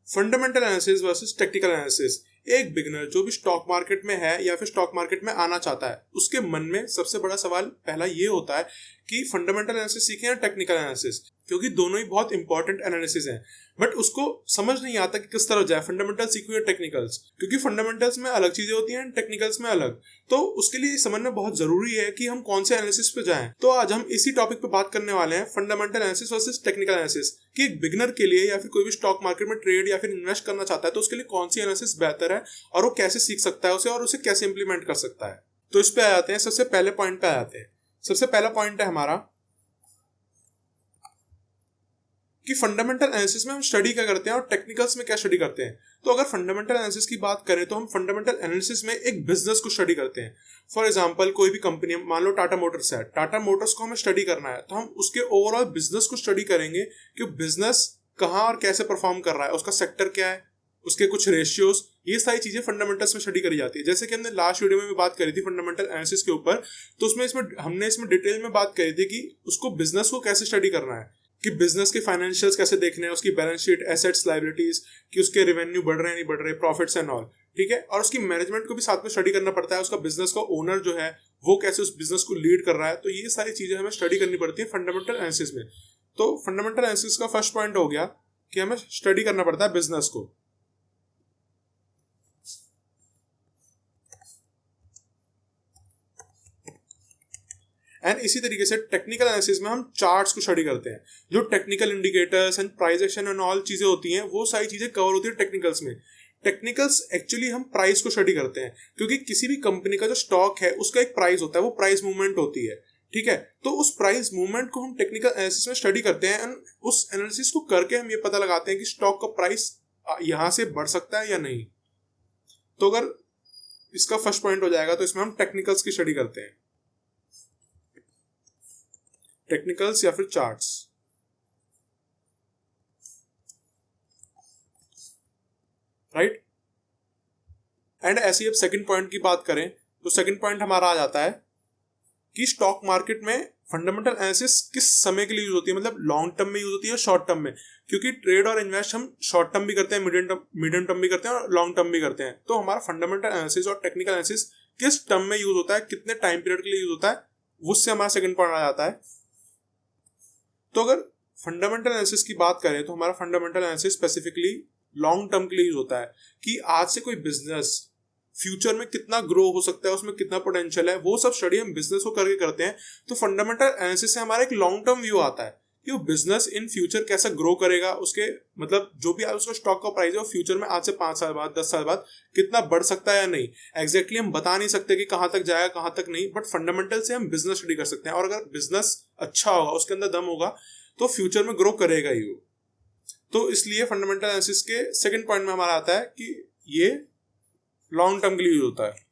Fundamental analysis versus technical analysis. एक beginner जो भी स्टॉक मार्केट में है या फिर स्टॉक मार्केट में आना चाहता है, उसके मन में सबसे बड़ा सवाल पहला ये होता है कि फंडामेंटल एनालिसिस सीखें या टेक्निकल एनालिसिस, क्योंकि दोनों ही बहुत इंपॉर्टेंट एनालिसिस हैं। बट उसको समझ नहीं आता कि किस तरह जाए, फंडामेंटल सीखूं या टेक्निकल्स, क्योंकि फंडामेंटल्स में अलग चीजें होती हैं, टेक्निकल्स में अलग। तो उसके लिए समझना बहुत जरूरी है कि हम कौन से एनालिसिस पे जाएं। तो आज हम इसी टॉपिक पे बात करने वाले हैं, fundamental analysis versus technical analysis, कि एक बिगनर के लिए या फिर कोई भी स्टॉक मार्केट में ट्रेड या फिर इन्वेस्ट करना चाहता है तो उसके लिए कौन सी एनालिसिस बेहतर है और वो कैसे सीख सकता है उसे, और उसे कैसे इंप्लीमेंट कर सकता है। तो इस पे आ जाते हैं, सबसे पहले पॉइंट पे आ जाते हैं। सबसे पहला पॉइंट है हमारा कि फंडामेंटल एनालिसिस में हम स्टडी क्या करते हैं और टेक्निकल्स में क्या स्टडी करते हैं। तो अगर फंडामेंटल एनालिसिस की बात करें तो हम फंडामेंटल एनालिसिस में एक बिजनेस को स्टडी करते हैं। फॉर एग्जांपल कोई भी कंपनी, मान लो टाटा मोटर्स है, टाटा मोटर्स को हमें स्टडी करना है तो हम उसके ओवरऑल बिजनेस को स्टडी करेंगे कि बिजनेस कहाँ और कैसे परफॉर्म कर रहा है, उसका सेक्टर क्या है, उसके कुछ रेशियोज, ये सारी चीजें फंडामेंटल्स में स्टडी करी जाती है। जैसे कि हमने लास्ट वीडियो में भी बात करी थी फंडामेंटल एनालिसिस के ऊपर, तो उसमें हमने इसमें डिटेल में बात करी थी कि उसको बिजनेस को कैसे स्टडी करना है, कि बिजनेस के फाइनेंशियल्स कैसे देखने हैं, उसकी बैलेंस शीट, एसेट्स, लायबिलिटीज, कि उसके रेवेन्यू बढ़ रहे हैं नहीं बढ़ रहे, प्रॉफिट्स एंड ऑल, ठीक है। और उसकी मैनेजमेंट को भी साथ में स्टडी करना पड़ता है, उसका बिजनेस का ओनर जो है वो कैसे उस बिजनेस को लीड कर रहा है। तो ये सारी चीजें हमें स्टडी करनी पड़ती है फंडामेंटल एनालिसिस में। तो फंडामेंटल एनालिसिस का फर्स्ट पॉइंट हो गया कि हमें स्टडी करना पड़ता है बिजनेस को। एंड इसी तरीके से टेक्निकल एनालिसिस में हम चार्ट्स को स्टडी करते हैं। जो technical indicators and price action and all चीजें होती हैं, वो सारी चीजें कवर होती है टेक्निकल्स में। टेक्निकल्स एक्चुअली हम प्राइस को स्टडी करते हैं, क्योंकि किसी भी कंपनी का जो स्टॉक है उसका एक प्राइस होता है, वो प्राइस मूवमेंट होती है, ठीक है। तो उस प्राइस मूवमेंट को हम टेक्निकल एनालिसिस में स्टडी करते हैं एंड उस एनालिसिस को करके हम ये पता लगाते हैं कि स्टॉक का प्राइस यहां से बढ़ सकता है या नहीं। तो अगर इसका फर्स्ट पॉइंट हो जाएगा तो इसमें हम टेक्निकल्स की स्टडी करते हैं, टेक्निकल्स या फिर चार्ट्स, राइट। एंड ऐसे ही अब सेकंड पॉइंट की बात करें तो सेकंड पॉइंट हमारा आ जाता है कि स्टॉक मार्केट में फंडामेंटल एनालिसिस किस समय के लिए यूज होती है, मतलब लॉन्ग टर्म में यूज होती है, शॉर्ट टर्म में। क्योंकि ट्रेड और इन्वेस्ट हम शॉर्ट टर्म भी करते हैं, मीडियम टर्म भी करते हैं और लॉन्ग टर्म भी करते हैं। तो हमारा फंडामेंटल एनालिसिस और टेक्निकल एनालिसिस किस टर्म में यूज होता है, कितने टाइम पीरियड के लिए यूज होता है, उससे हमारा सेकंड पॉइंट आ जाता है। तो अगर फंडामेंटल एनालिसिस की बात करें तो हमारा fundamental analysis specifically long term के लिए यूज होता है, कि आज से कोई बिजनेस फ्यूचर में कितना ग्रो हो सकता है, उसमें कितना पोटेंशियल है, वो सब स्टडी हम बिजनेस को करके करते हैं। तो फंडामेंटल एनालिसिस से हमारा एक लॉन्ग टर्म व्यू आता है कि वो बिजनेस इन फ्यूचर कैसा ग्रो करेगा, उसके मतलब जो भी आज उसका स्टॉक का प्राइस है वो फ्यूचर में आज से 5 साल बाद, 10 साल बाद कितना बढ़ सकता है या नहीं। एग्जैक्टली हम बता नहीं सकते कि कहाँ तक जाएगा कहाँ तक नहीं, बट फंडामेंटल से हम बिजनेस स्टडी कर सकते हैं। और अगर बिजनेस अच्छा होगा, उसके अंदर दम होगा, तो फ्यूचर में ग्रो करेगा ही वो। तो इसलिए फंडामेंटल एनालिसिस के सेकंड पॉइंट में हमारा आता है कि ये लॉन्ग टर्म के लिए यूज होता है।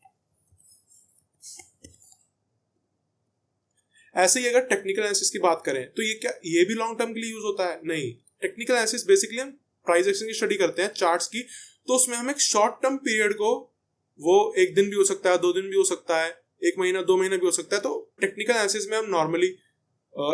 ऐसे ही अगर टेक्निकल एनालिसिस की बात करें तो ये भी लॉन्ग टर्म के लिए यूज होता है? नहीं। टेक्निकल एनालिसिस बेसिकली हम प्राइस एक्शन की स्टडी करते हैं, चार्ट्स की। तो उसमें हम एक शॉर्ट टर्म पीरियड को, वो 1 दिन भी हो सकता है, 2 दिन भी हो सकता है, 1 महीना 2 महीना भी हो सकता है। तो टेक्निकल एनालिसिस में हम नॉर्मली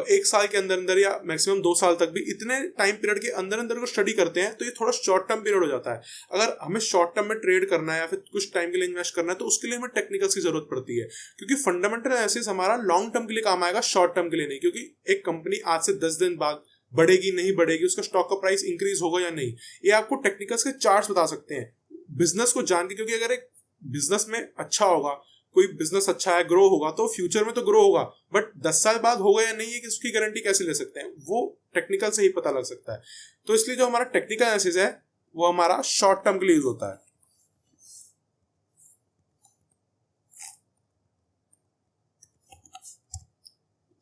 1 साल के अंदर अंदर या मैक्सिमम 2 साल तक भी, इतने टाइम पीरियड के अंदर अंदर को स्टडी करते हैं। तो ये थोड़ा शॉर्ट टर्म पीरियड हो जाता है। अगर हमें शॉर्ट टर्म में ट्रेड करना है या फिर कुछ टाइम के लिए इन्वेस्ट करना है तो उसके लिए हमें टेक्निकल्स की जरूरत पड़ती है, क्योंकि फंडामेंटल एनालिसिस हमारा लॉन्ग टर्म के लिए काम आएगा, शॉर्ट टर्म के लिए नहीं। क्योंकि एक कंपनी आज से 10 दिन बाद बढ़ेगी नहीं बढ़ेगी, उसका स्टॉक का प्राइस इंक्रीज होगा या नहीं, ये आपको टेक्निकल्स के चार्ट्स बता सकते हैं बिजनेस को जान के। क्योंकि अगर एक बिजनेस में अच्छा होगा, कोई बिजनेस अच्छा है, ग्रो होगा, तो फ्यूचर में तो ग्रो होगा, बट 10 साल बाद होगा या नहीं, है कि उसकी गारंटी कैसे ले सकते हैं, वो टेक्निकल से ही पता लग सकता है। तो इसलिए जो हमारा टेक्निकल एनालिसिस है वो हमारा शॉर्ट टर्म के लिए यूज होता है।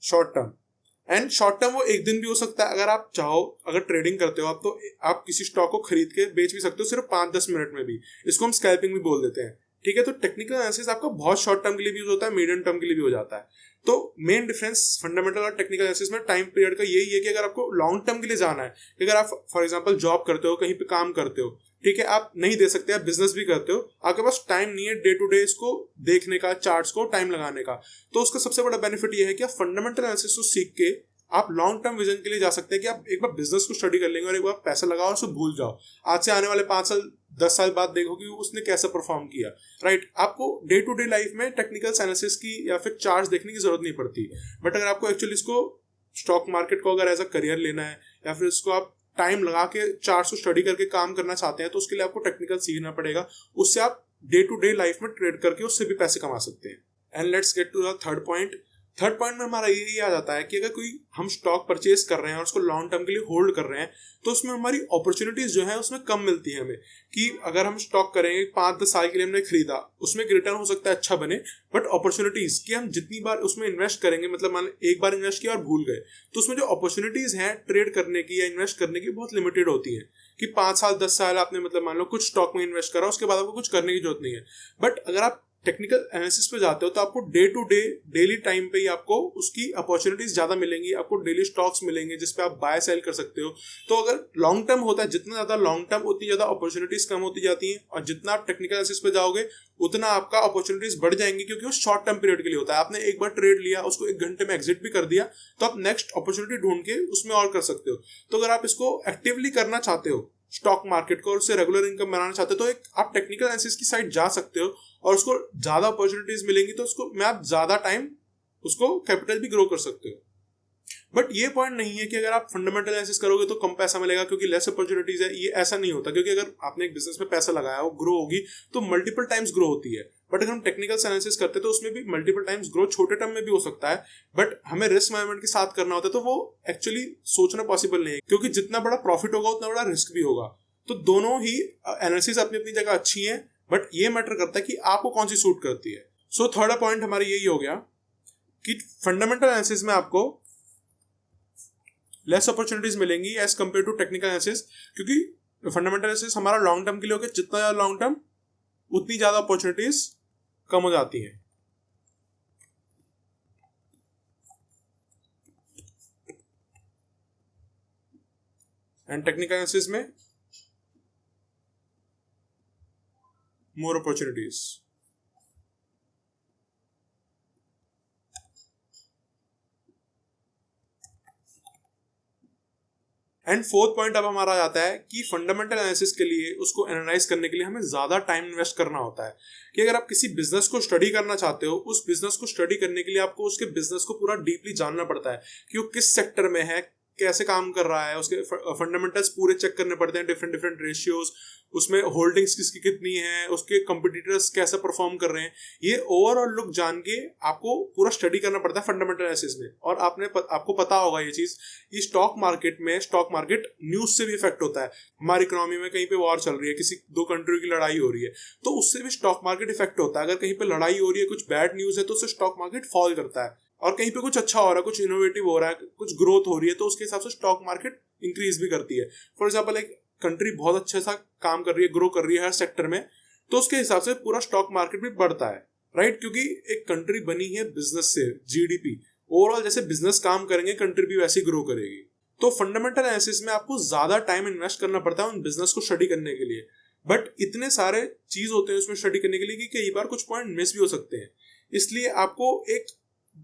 Short term and short term वो 1 दिन भी हो सकता है। अगर आप चाहो, अगर ट्रेडिंग करते हो आप, तो आप किसी स्टॉक को खरीद के बेच भी सकते हो सिर्फ 5-10 मिनट में भी। इसको हम स्कैल्पिंग भी बोल देते हैं, ठीक है। तो टेक्निकल एनालिसिस आपका बहुत शॉर्ट टर्म के लिए भी यूज होता है, मीडियम टर्म के लिए भी हो जाता है। तो मेन डिफरेंस फंडामेंटल और टेक्निकल एनालिसिस में टाइम पीरियड का यही है कि अगर आपको लॉन्ग टर्म के लिए जाना है, अगर आप फॉर एग्जांपल जॉब करते हो, कहीं पे काम करते हो, ठीक है, आप नहीं दे सकते, आप बिजनेस भी करते हो, आपके पास टाइम नहीं है डे टू डे इसको देखने का, चार्ट्स को टाइम लगाने का, तो उसका सबसे बड़ा बेनिफिट ये है कि आप फंडामेंटल एनालिसिस को सीख के आप लॉन्ग टर्म विजन के लिए जा सकते हैं कि आप एक बार बिजनेस को स्टडी कर लेंगे और एक बार पैसा लगाओ और उसे भूल जाओ। आज से आने वाले 5 साल 10 साल बाद देखो कि उसने कैसे परफॉर्म किया, राइट। आपको डे टू डे लाइफ में टेक्निकल एनालिसिस की या फिर चार्ट्स देखने की जरूरत नहीं पड़ती, बट अगर आपको एक्चुअली इसको स्टॉक मार्केट को अगर एज अ करियर लेना है या फिर इसको आप टाइम लगा के चार्ट्स को स्टडी करके काम करना चाहते हैं तो उसके लिए आपको टेक्निकल सीखना पड़ेगा। उससे आप डे टू डे लाइफ में ट्रेड करके उससे भी पैसे कमा सकते हैं। And let's get to the third point. Third point में हमारा यही आ जाता है कि अगर कोई हम स्टॉक परचेज कर रहे हैं और उसको लॉन्ग टर्म के लिए होल्ड कर रहे हैं तो उसमें हमारी अपॉर्चुनिटीज जो है उसमें कम मिलती है हमें। कि अगर हम स्टॉक करेंगे 5-10 साल के लिए हमने खरीदा, उसमें रिटर्न हो सकता है अच्छा बने, बट अपॉर्चुनिटीज कि हम जितनी बार उसमें इन्वेस्ट करेंगे, मतलब मान एक बार इन्वेस्ट किया और भूल गए, तो उसमें जो अपॉर्चुनिटीज हैं ट्रेड करने की या इन्वेस्ट करने की बहुत लिमिटेड होती है। कि 5 साल 10 साल आपने मतलब मान लो कुछ स्टॉक में इन्वेस्ट करा, उसके बाद आपको कुछ करने की जरूरत नहीं है। बट अगर आप टेक्निकल एनालिसिस पे जाते हो तो आपको day to day daily time पे ही आपको उसकी अपॉर्चुनिटीज ज्यादा मिलेंगी, आपको डेली स्टॉक्स मिलेंगे जिसपे आप बाय सेल कर सकते हो। तो अगर लॉन्ग टर्म होता है, जितना ज्यादा लॉन्ग टर्म उतनी ज्यादा अपॉर्चुनिटीज कम होती जाती हैं, और जितना आप टेक्निकल एनालिसिस पे जाओगे उतना आपका अपॉर्चुनिटीज बढ़ जाएंगी, क्योंकि वो शॉर्ट टर्म पीरियड के लिए होता है। आपने एक बार ट्रेड लिया, उसको 1 घंटे में एग्जिट भी कर दिया, तो आप नेक्स्ट अपॉर्चुनिटी ढूंढ के उसमें और कर सकते हो। तो अगर आप इसको एक्टिवली करना चाहते हो स्टॉक मार्केट को और उससे रेगुलर इनकम बनाना चाहते हो तो एक आप टेक्निकल एनालिसिस की साइड जा सकते हो और उसको ज्यादा अपॉर्चुनिटीज मिलेंगी, तो उसको में आप ज्यादा टाइम उसको कैपिटल भी ग्रो कर सकते हो। बट ये पॉइंट नहीं है कि अगर आप फंडामेंटल एनालिसिस करोगे तो कम पैसा मिलेगा क्योंकि लेस अपॉर्चुनिटीज है, ये ऐसा नहीं होता। क्योंकि अगर आपने एक बिजनेस में पैसा लगाया, वो ग्रो होगी तो मल्टीपल टाइम्स ग्रो होती है। बट अगर हम टेक्निकल एनालिसिस करते हैं तो उसमें भी मल्टीपल टाइम्स ग्रो छोटे टर्म में भी हो सकता है, बट हमें रिस्क मैनेजमेंट के साथ करना होता है, तो वो एक्चुअली सोचना पॉसिबल नहीं है, क्योंकि जितना बड़ा प्रॉफिट होगा उतना बड़ा रिस्क भी होगा। तो दोनों ही एनालिसिस अपनी अपनी जगह अच्छी हैं, बट ये मैटर करता है कि आपको कौन सी सूट करती है। सो थर्ड पॉइंट हमारी यही हो गया कि फंडामेंटल एनालिसिस में आपको लेस अपॉर्चुनिटीज मिलेंगी as compare to technical analysis, क्योंकि फंडामेंटल एनालिसिस हमारा लॉन्ग टर्म के लिए होगा, जितना ज्यादा लॉन्ग टर्म उतनी ज्यादा अपॉर्चुनिटीज कम हो जाती हैं। एंड टेक्निकल एनालिसिस में more opportunities. And fourth point अब हमारा आता है कि फंडामेंटल एनालिसिस के लिए उसको एनालाइज करने के लिए हमें ज्यादा टाइम इन्वेस्ट करना होता है। कि अगर आप किसी बिजनेस को स्टडी करना चाहते हो, उस बिजनेस को स्टडी करने के लिए आपको उसके बिजनेस को पूरा डीपली जानना पड़ता है कि वो किस सेक्टर में है, कैसे काम कर रहा है, उसके फंडामेंटल्स पूरे चेक करने पड़ते हैं, डिफरेंट डिफरेंट रेशियोज, उसमें होल्डिंग्स किसकी कितनी है, उसके कंपटीटर्स कैसे परफॉर्म कर रहे हैं। ये ओवरऑल लुक जान के आपको पूरा स्टडी करना पड़ता है फंडामेंटल एनालिसिस में। और आपको पता होगा ये चीज, ये स्टॉक मार्केट न्यूज से भी इफेक्ट होता है। हमारी इकोनॉमी में कहीं पे वॉर चल रही है, किसी 2 कंट्री की लड़ाई हो रही है, तो उससे भी स्टॉक मार्केट इफेक्ट होता है। अगर कहीं पे लड़ाई हो रही है, कुछ बैड न्यूज है, तो उससे स्टॉक मार्केट फॉल करता है। और कहीं पे कुछ अच्छा हो रहा है, कुछ इनोवेटिव हो रहा है, कुछ ग्रोथ हो रही है, तो उसके हिसाब से स्टॉक मार्केट इंक्रीज भी करती है। फॉर एग्जाम्पल एक कंट्री बहुत अच्छे सा काम कर रही है, ग्रो कर रही है हर सेक्टर में, तो उसके हिसाब से पूरा स्टॉक मार्केट भी बढ़ता है, राइट। क्योंकि एक कंट्री बनी है बिजनेस से, जीडीपी ओवरऑल जैसे बिजनेस काम करेंगे कंट्री भी वैसे ग्रो करेगी। तो फंडामेंटल एनालिसिस में आपको ज्यादा टाइम इन्वेस्ट करना पड़ता है उन बिजनेस को स्टडी करने के लिए। बट इतने सारे चीज होते हैं उसमें स्टडी करने के लिए कि कई बार कुछ पॉइंट मिस भी हो सकते हैं। इसलिए आपको एक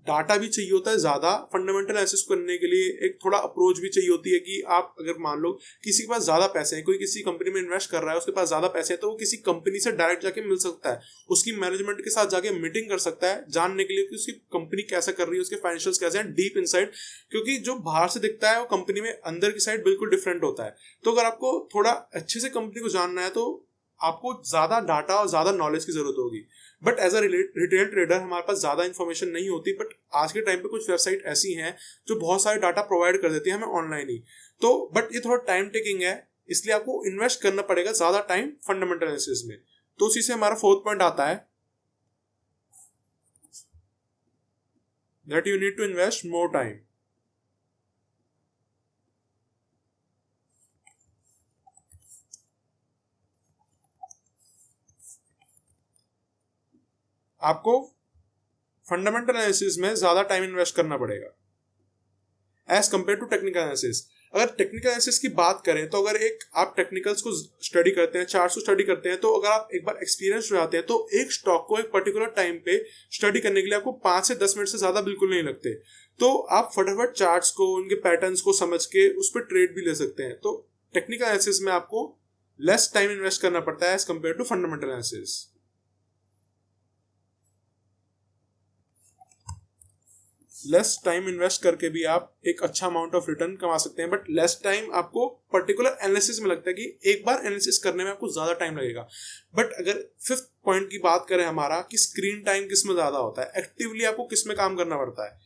डाटा भी चाहिए होता है ज्यादा फंडामेंटल एनालिसिस करने के लिए, एक थोड़ा अप्रोच भी चाहिए होती है कि आप अगर मान लो किसी के पास ज्यादा पैसे हैं, कोई किसी कंपनी में इन्वेस्ट कर रहा है, उसके पास ज्यादा पैसे हैं, तो वो किसी कंपनी से डायरेक्ट जाके मिल सकता है, उसकी मैनेजमेंट के साथ जाके मीटिंग कर सकता है, जानने के लिए कि उसकी कंपनी कैसा कर रही है, उसके फाइनेंशियल्स कैसे हैं डीप इनसाइड। क्योंकि जो बाहर से दिखता है वो कंपनी में अंदर की साइड बिल्कुल डिफरेंट होता है। तो अगर आपको थोड़ा अच्छे से कंपनी को जानना है तो आपको ज्यादा डाटा और ज्यादा नॉलेज की जरूरत होगी। But as a retail trader हमारे पास ज्यादा इन्फॉर्मेशन नहीं होती, बट आज के टाइम पे कुछ वेबसाइट ऐसी हैं जो बहुत सारे डाटा प्रोवाइड कर देती है हमें ऑनलाइन ही। तो बट ये थोड़ा टाइम टेकिंग है, इसलिए आपको इन्वेस्ट करना पड़ेगा ज्यादा टाइम फंडामेंटल एनालिसिस में। तो उसी से हमारा फोर्थ पॉइंट आता है that you need to invest more time. आपको फंडामेंटल एनालिसिस में ज्यादा टाइम इन्वेस्ट करना पड़ेगा as compare to technical analysis. अगर टेक्निकल एनालिसिस की बात करें तो अगर एक आप टेक्निकल्स को स्टडी करते हैं, चार्ट्स को स्टडी करते हैं, तो अगर आप एक बार एक्सपीरियंस हो जाते हैं तो एक स्टॉक को एक पर्टिकुलर टाइम पे स्टडी करने के लिए आपको 5 से 10 मिनट से ज्यादा बिल्कुल नहीं लगते। तो आप फटाफट चार्ट्स को, उनके पैटर्न्स को समझ के उस पर ट्रेड भी ले सकते हैं। तो टेक्निकल एनालिसिस में आपको लेस टाइम इन्वेस्ट करना पड़ता है as compare to fundamental analysis. Less time invest करके भी आप एक अच्छा अमाउंट ऑफ रिटर्न कमा सकते हैं, बट लेस टाइम आपको पर्टिकुलर एनालिसिस में लगता है कि एक बार एनालिसिस करने में आपको ज्यादा टाइम लगेगा। बट अगर फिफ्थ पॉइंट की बात करें हमारा कि स्क्रीन टाइम किस में ज्यादा होता है, एक्टिवली आपको किस में काम करना पड़ता है,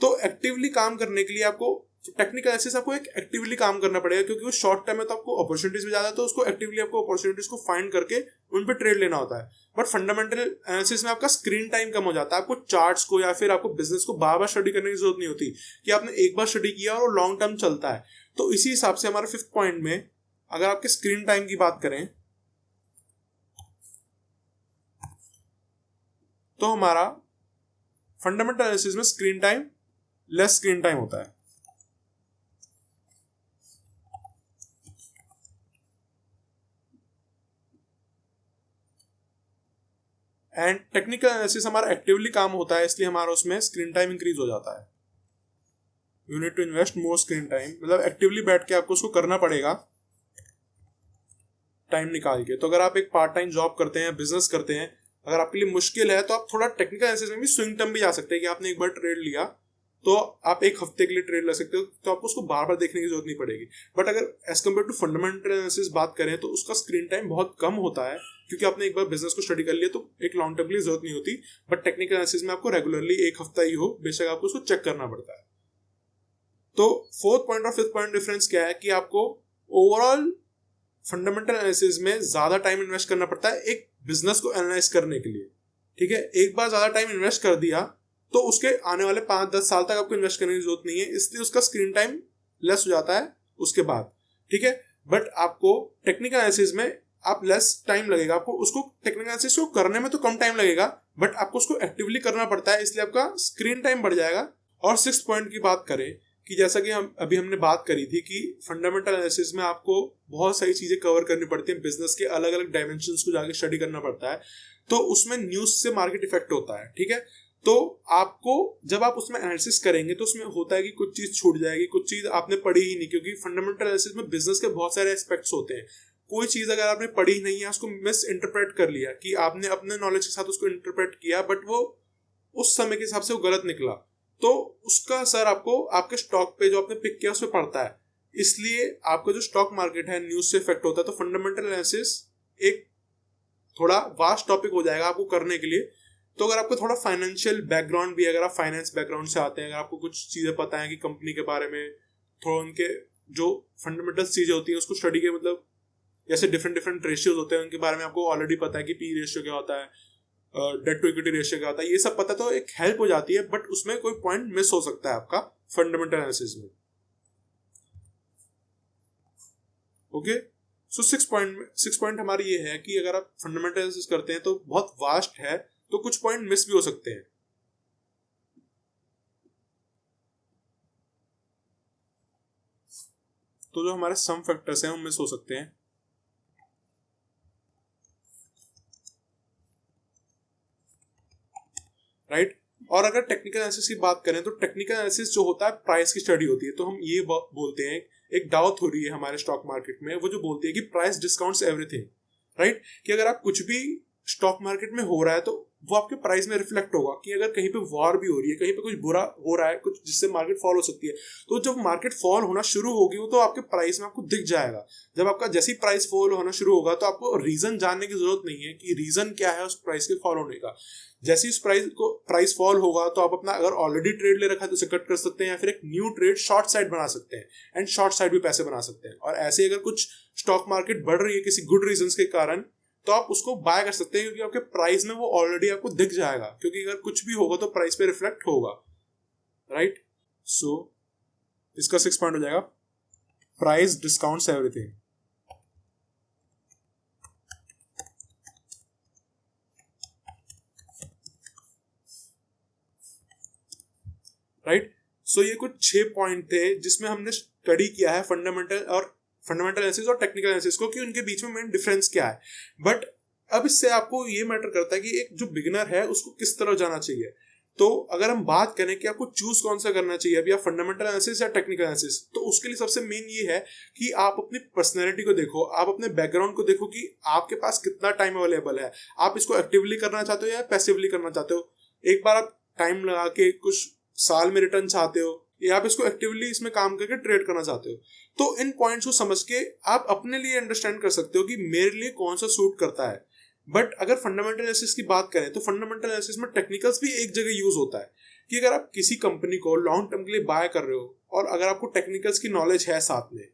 तो एक्टिवली काम करने के लिए आपको टेक्निकल एनालिसिस आपको एक एक्टिवली काम करना पड़ेगा, क्योंकि वो शॉर्ट टर्म में तो आपको अपॉर्चुनिटीज भी ज्यादा है, तो उसको एक्टिवली आपको अपॉर्चुनिटीज को फाइंड करके उन पे ट्रेड लेना होता है। बट फंडामेंटल एनालिसिस में आपका स्क्रीन टाइम कम हो जाता है, आपको चार्ट्स को या फिर आपको बिजनेस को बार बार स्टडी करने की जरूरत नहीं होती कि आपने एक बार स्टडी किया और लॉन्ग टर्म चलता है। तो इसी हिसाब से हमारे फिफ्थ पॉइंट में अगर आपके स्क्रीन टाइम की बात करें तो हमारा फंडामेंटल एनालिसिस में screen time less screen time होता है। एंड टेक्निकल एनालिसिस हमारा एक्टिवली काम होता है, इसलिए हमारा उसमें स्क्रीन टाइम इंक्रीज हो जाता है। You need to invest more screen time, मतलब एक्टिवली बैठ के आपको उसको करना पड़ेगा टाइम निकाल के। तो अगर आप एक पार्ट टाइम जॉब करते हैं, बिजनेस करते हैं, अगर आपके लिए मुश्किल है तो आप थोड़ा टेक्निकल एनालिसिस में भी स्विंग टर्म भी जा सकते हैं कि आपने एक बार ट्रेड लिया तो आप एक हफ्ते के लिए ट्रेड ले सकते हो, तो आपको उसको बार बार देखने की जरूरत नहीं पड़ेगी। बट अगर as compare to fundamental analysis बात करें तो उसका स्क्रीन टाइम बहुत कम होता है, क्योंकि आपने एक बार बिजनेस को स्टडी कर लिया तो एक लॉन्ग टर्म के लिए जरूरत नहीं होती। बट टेक्निकल एनालिसिस में आपको रेगुलरली एक हफ्ता ही हो, बेशक आपको उसको चेक करना पड़ता है। तो फोर्थ पॉइंट और फिफ्थ पॉइंट डिफरेंस क्या है कि आपको ओवरऑल फंडामेंटल एनालिसिस में ज्यादा टाइम इन्वेस्ट करना पड़ता है एक बिजनेस को एनालाइज करने के लिए। ठीक है, एक बार ज्यादा टाइम इन्वेस्ट कर दिया तो उसके आने वाले 5-10 साल तक आपको इन्वेस्ट करने की जरूरत नहीं है, इसलिए उसका स्क्रीन टाइम लेस हो जाता है उसके बाद। ठीक है, बट आपको टेक्निकल एनालिसिस में आप लेस टाइम लगेगा, आपको उसको टेक्निकल एनालिसिस को करने में तो कम टाइम लगेगा, बट आपको उसको एक्टिवली करना पड़ता है, इसलिए आपका स्क्रीन टाइम बढ़ जाएगा। और सिक्स पॉइंट की बात करें कि जैसा कि हमने बात करी थी कि फंडामेंटल एनालिसिस में आपको बहुत सारी चीजें कवर करनी पड़ती हैं, बिजनेस के अलग अलग डायमेंशंस को जाके स्टडी करना पड़ता है, तो उसमें न्यूज से मार्केट इफेक्ट होता है। ठीक है, तो आपको जब आप उसमें एनालिसिस करेंगे तो उसमें होता है कि कुछ चीज छूट जाएगी, कुछ चीज आपने पढ़ी ही नहीं, क्योंकि फंडामेंटल एनालिसिस में बिजनेस के बहुत सारे एस्पेक्ट्स होते हैं। कोई चीज अगर आपने पढ़ी नहीं है, उसको मिस इंटरप्रेट कर लिया कि आपने अपने नॉलेज के साथ उसको इंटरप्रेट किया, बट वो उस समय के हिसाब से वो गलत निकला, तो उसका असर आपको आपके स्टॉक पे जो आपने पिक किया उस पर पड़ता है। इसलिए आपका जो स्टॉक मार्केट है न्यूज से इफेक्ट होता है। तो फंडामेंटल एनालिसिस एक थोड़ा वास्ट टॉपिक हो जाएगा आपको करने के लिए। तो अगर आपको थोड़ा फाइनेंशियल बैकग्राउंड भी, अगर आप फाइनेंस बैकग्राउंड से आते हैं, अगर आपको कुछ चीजें पता है कि कंपनी के बारे में, थोड़ा उनके जो फंडामेंटल चीजें होती हैं उसको स्टडी के, मतलब जैसे डिफरेंट डिफरेंट रेशियोज होते हैं उनके बारे में आपको ऑलरेडी पता है कि पी रेशियो क्या होता है, डेट टू इक्विटी रेशियो क्या होता है, ये सब पता, तो एक हेल्प हो जाती है। बट उसमें कोई पॉइंट मिस हो सकता है आपका फंडामेंटल एनालिसिस में। ओके, सो सिक्स पॉइंट हमारी ये है कि अगर आप फंडामेंटल एनालिसिस करते हैं तो बहुत वास्ट है, तो कुछ पॉइंट मिस भी हो सकते हैं। तो जो हमारे सम फैक्टर्स हैं वो मिस हो सकते हैं। राइट, और अगर टेक्निकल एनालिसिस की बात करें तो टेक्निकल एनालिसिस जो होता है प्राइस की स्टडी होती है। तो हम ये बोलते हैं, एक डाउ थ्योरी है हमारे स्टॉक मार्केट में, वो जो बोलती है कि प्राइस डिस्काउंट्स एवरीथिंग। राइट, कि अगर आप कुछ भी स्टॉक मार्केट में हो रहा है तो वो आपके प्राइस में रिफ्लेक्ट होगा, कि अगर कहीं पे वॉर भी हो रही है, कहीं पे कुछ बुरा हो रहा है, कुछ जिससे मार्केट फॉल हो सकती है, तो जब मार्केट फॉल होना शुरू होगी वो तो आपके प्राइस में आपको दिख जाएगा। जब आपका जैसी प्राइस फॉल होना शुरू होगा तो आपको रीजन जानने की जरूरत नहीं है कि रीजन क्या है उस प्राइस के फॉल होने का। जैसे इस प्राइस फॉल होगा तो आप अपना अगर ऑलरेडी ट्रेड ले रखा है तो उसे कट कर सकते हैं, या फिर एक न्यू ट्रेड शॉर्ट साइड बना सकते हैं, एंड शॉर्ट साइड भी पैसे बना सकते हैं। और ऐसे अगर कुछ स्टॉक मार्केट बढ़ रही है किसी गुड रीजंस के कारण, तो आप उसको बाय कर सकते हैं, क्योंकि आपके प्राइस में वो ऑलरेडी आपको दिख जाएगा, क्योंकि अगर कुछ भी होगा तो प्राइस पे रिफ्लेक्ट होगा। राइट, सो इसका 6 पॉइंट हो जाएगा, प्राइस डिस्काउंट्स एवरीथिंग। राइट, सो ये कुछ 6 पॉइंट थे जिसमें हमने स्टडी किया है फंडामेंटल एनालिसिस और टेक्निकल एनालिसिस को कि उनके बीच में मेन डिफरेंस क्या है। बट अब इससे आपको ये मैटर करता है कि एक जो बिगिनर है उसको किस तरह जाना चाहिए। तो अगर हम बात करें कि आपको चूज कौन सा करना चाहिए, अभी आप फंडामेंटल एनालिसिस या टेक्निकल एनालिसिस, तो उसके लिए सबसे मेन ये है कि आप अपनी पर्सनैलिटी को देखो, आप अपने बैकग्राउंड को देखो कि आपके पास कितना टाइम अवेलेबल है। आप इसको एक्टिवली करना चाहते हो या पैसिवली करना चाहते हो। एक बार आप टाइम लगा के कुछ साल में रिटर्न चाहते हो या आप इसको एक्टिवली इसमें काम करके ट्रेड करना चाहते हो। तो इन पॉइंट्स को समझ के आप अपने लिए अंडरस्टैंड कर सकते हो कि मेरे लिए कौन सा सूट करता है। बट अगर फंडामेंटल एनालिसिस की बात करें तो फंडामेंटल एनालिसिस में टेक्निकल्स भी एक जगह यूज होता है कि अगर आप किसी कंपनी को लॉन्ग टर्म के लिए बाय कर रहे हो और अगर आपको टेक्निकल्स की नॉलेज है साथ में,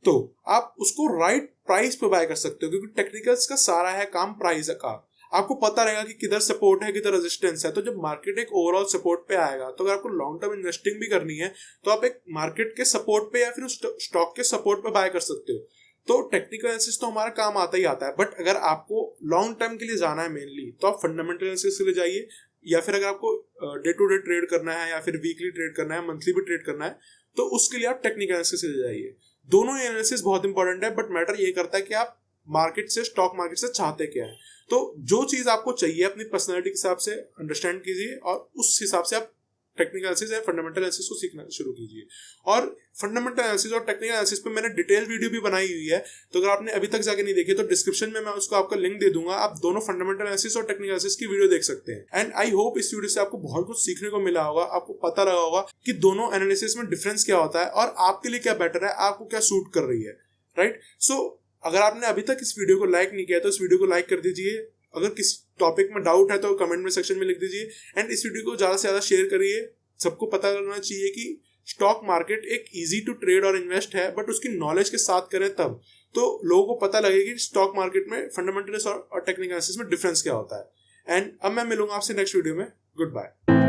तो आप उसको राइट प्राइस पे बाय कर सकते हो, क्योंकि टेक्निकल्स का सारा है काम प्राइस का। आपको पता रहेगा कि किधर सपोर्ट है किधर रेजिस्टेंस है। तो जब मार्केट एक ओवरऑल सपोर्ट पे आएगा तो अगर आपको लॉन्ग टर्म इन्वेस्टिंग भी करनी है तो आप एक मार्केट के सपोर्ट पे या फिर स्टॉक के सपोर्ट पे बाय कर सकते हो। तो टेक्निकल एनालिसिस तो हमारा काम आता ही आता है। बट अगर आपको लॉन्ग टर्म के लिए जाना है मेनली, तो आप फंडामेंटल एनालिसिस के लिए जाइए, या फिर अगर आपको डे टू डे ट्रेड करना है या फिर वीकली ट्रेड करना है, मंथली भी ट्रेड करना है, तो उसके लिए आप टेक्निकल एनालिसिस के लिए जाइए। दोनों एनालिसिस बहुत इंपॉर्टेंट है, बट मैटर ये करता है कि आप मार्केट से, स्टॉक मार्केट से चाहते क्या है। तो जो चीज आपको चाहिए अपनी पर्सनैलिटी के हिसाब से अंडरस्टैंड कीजिए और उस हिसाब से आप टेक्निकल एनालिसिस या फंडामेंटल एनालिसिस को सीखना शुरू कीजिए। और फंडामेंटल एनालिसिस और टेक्निकल एनालिसिस पे मैंने डिटेल वीडियो भी बनाई हुई है, तो अगर आपने अभी तक जाके नहीं देखी तो डिस्क्रिप्शन में मैं उसको आपका लिंक दे दूंगा। आप दोनों फंडामेंटल एनालिसिस और टेक्निकल एनालिसिस की वीडियो देख सकते हैं। एंड आई होप इस वीडियो से आपको बहुत कुछ सीखने को मिला होगा, आपको पता लगा होगा कि दोनों एनालिसिस में डिफरेंस क्या होता है और आपके लिए क्या बेटर है, आपको क्या सूट कर रही है, राइट। सो अगर आपने अभी तक इस वीडियो को लाइक नहीं किया तो इस वीडियो को लाइक कर दीजिए। अगर किस टॉपिक में डाउट है तो कमेंट में सेक्शन में लिख दीजिए। एंड इस वीडियो को ज्यादा से ज्यादा शेयर करिए। सबको पता लगना चाहिए कि स्टॉक मार्केट एक इजी टू ट्रेड और इन्वेस्ट है, बट उसकी नॉलेज के साथ करें तब तो लोगों को पता लगेगा कि स्टॉक मार्केट में फंडामेंटल्स और टेक्निकल एनालिसिस में डिफरेंस क्या होता है। एंड अब मैं मिलूंगा आपसे नेक्स्ट वीडियो में। Good bye.